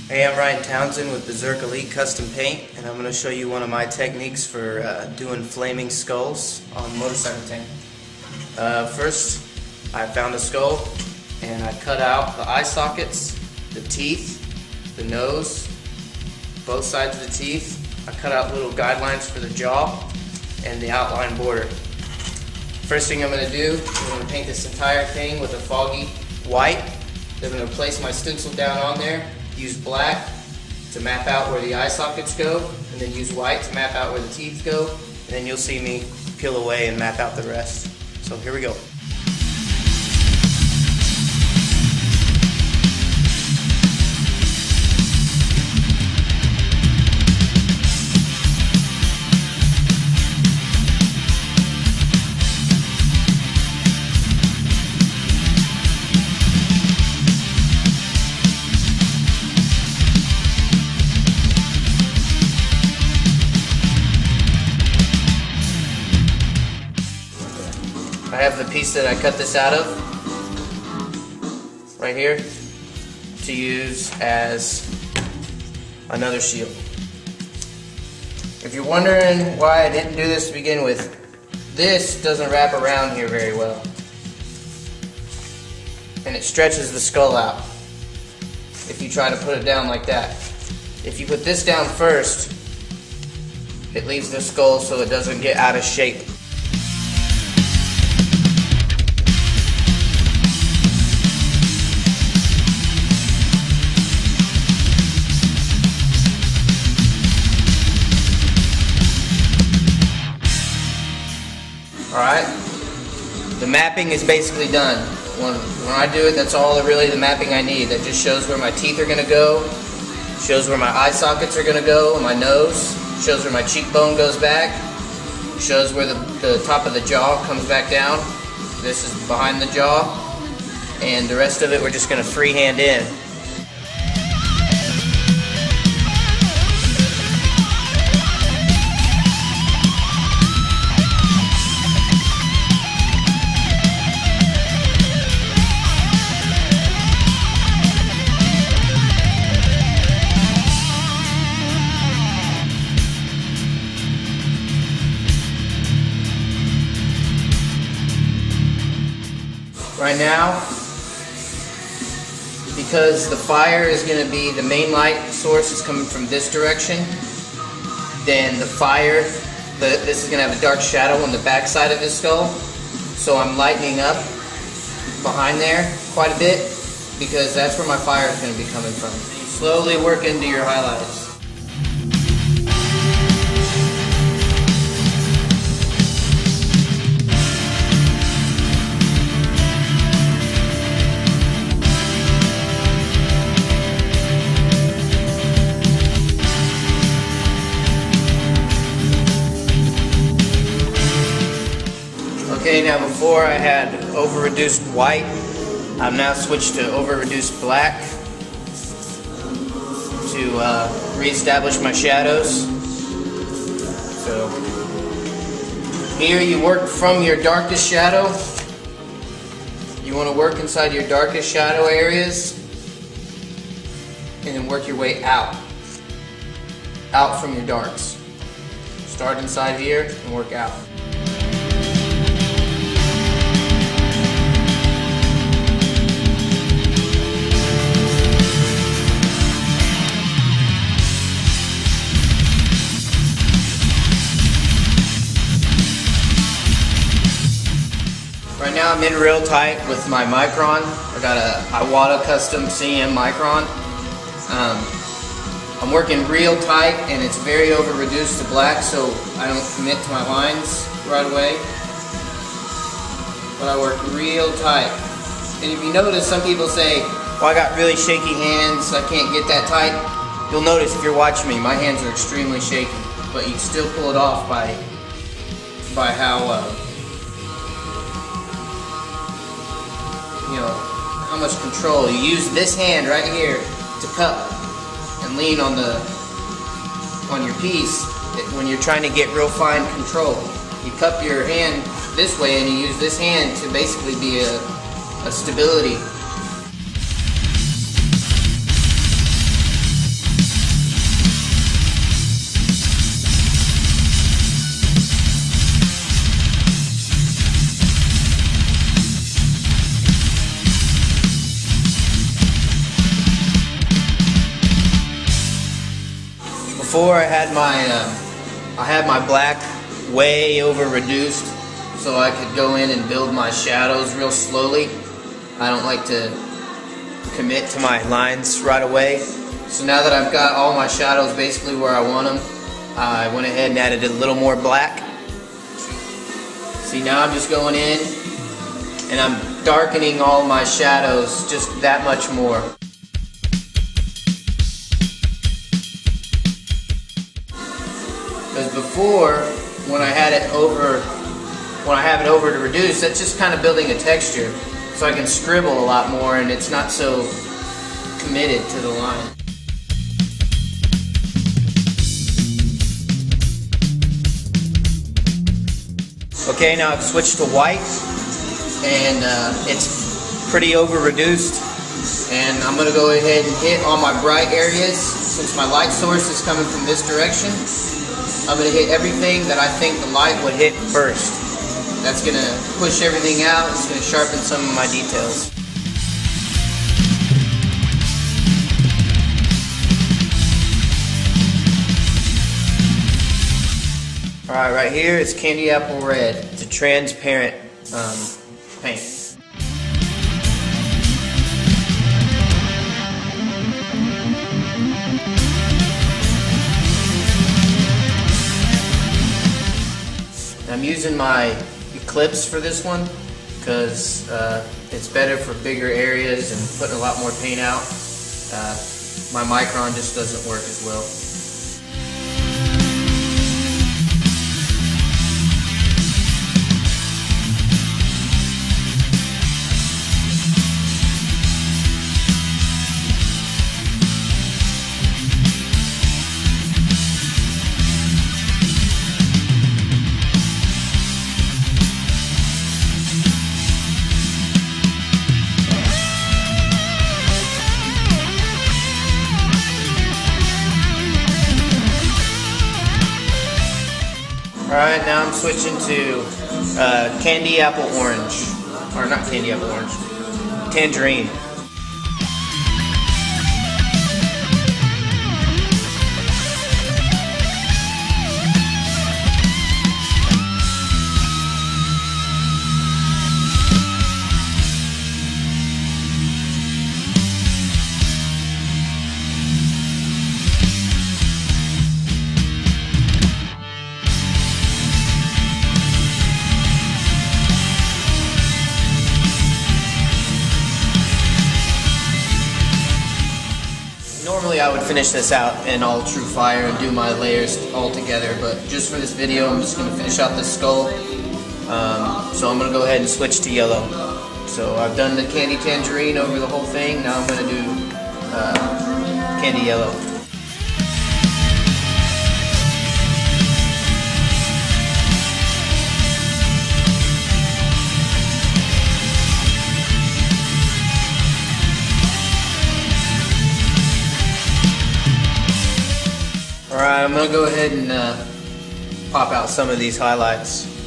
Hey, I'm Ryan Townsend with Berserk Elite Custom Paint, and I'm going to show you one of my techniques for doing flaming skulls on motorcycle tank. First, I found a skull, and I cut out the eye sockets, the teeth, the nose, both sides of the teeth. I cut out little guidelines for the jaw and the outline border. First thing I'm going to do, I'm going to paint this entire thing with a foggy white. Then I'm going to place my stencil down on there. Use black to map out where the eye sockets go, and then use white to map out where the teeth go, and then you'll see me peel away and map out the rest. So here we go. I have the piece that I cut this out of, right here, to use as another shield. If you're wondering why I didn't do this to begin with, this doesn't wrap around here very well. And it stretches the skull out if you try to put it down like that. If you put this down first, it leaves the skull so it doesn't get out of shape. Alright, the mapping is basically done. When I do it, that's all really the mapping I need. That just shows where my teeth are going to go, shows where my eye sockets are going to go, my nose, shows where my cheekbone goes back, shows where the top of the jaw comes back down. This is behind the jaw, and the rest of it we're just going to freehand in. Right now, because the fire is going to be, the main light source is coming from this direction, then the fire, this is going to have a dark shadow on the back side of his skull. So I'm lightening up behind there quite a bit because that's where my fire is going to be coming from. Slowly work into your highlights. Okay, now before I had over-reduced white, I've now switched to over-reduced black to re-establish my shadows. So here you work from your darkest shadow. You want to work inside your darkest shadow areas and then work your way out from your darks. Start inside here and work out. Right now I'm in real tight with my micron. I got a Iwata Custom CM micron. I'm working real tight and it's very over reduced to black so I don't commit to my lines right away. But I work real tight. And if you notice, some people say, well, I got really shaky hands, I can't get that tight. You'll notice if you're watching me, my hands are extremely shaky. But you can still pull it off by how much control. You use this hand right here to cup and lean on your piece when you're trying to get real fine control. You cup your hand this way and you use this hand to basically be a stability. before I had my black way over reduced so I could go in and build my shadows real slowly. I don't like to commit to my lines right away. So now that I've got all my shadows basically where I want them, I went ahead and added a little more black. See, now I'm just going in and I'm darkening all my shadows just that much more. Because before, when I have it over to reduce, that's just kind of building a texture. So I can scribble a lot more and it's not so committed to the line. Okay, now I've switched to white and it's pretty over reduced. And I'm going to go ahead and hit all my bright areas. Since my light source is coming from this direction, I'm going to hit everything that I think the light would hit first. That's going to push everything out. It's going to sharpen some of my details. Alright, right here is Candy Apple Red. It's a transparent paint. I'm using my Eclipse for this one because it's better for bigger areas and putting a lot more paint out. My Micron just doesn't work as well. Alright, now I'm switching to Candy Apple Orange. Or not Candy Apple Orange. Tangerine. Normally I would finish this out in all true fire and do my layers all together, but just for this video I'm just going to finish out this skull. So I'm going to go ahead and switch to yellow. So I've done the candy tangerine over the whole thing, now I'm going to do candy yellow. Alright, I'm going to go ahead and pop out some of these highlights.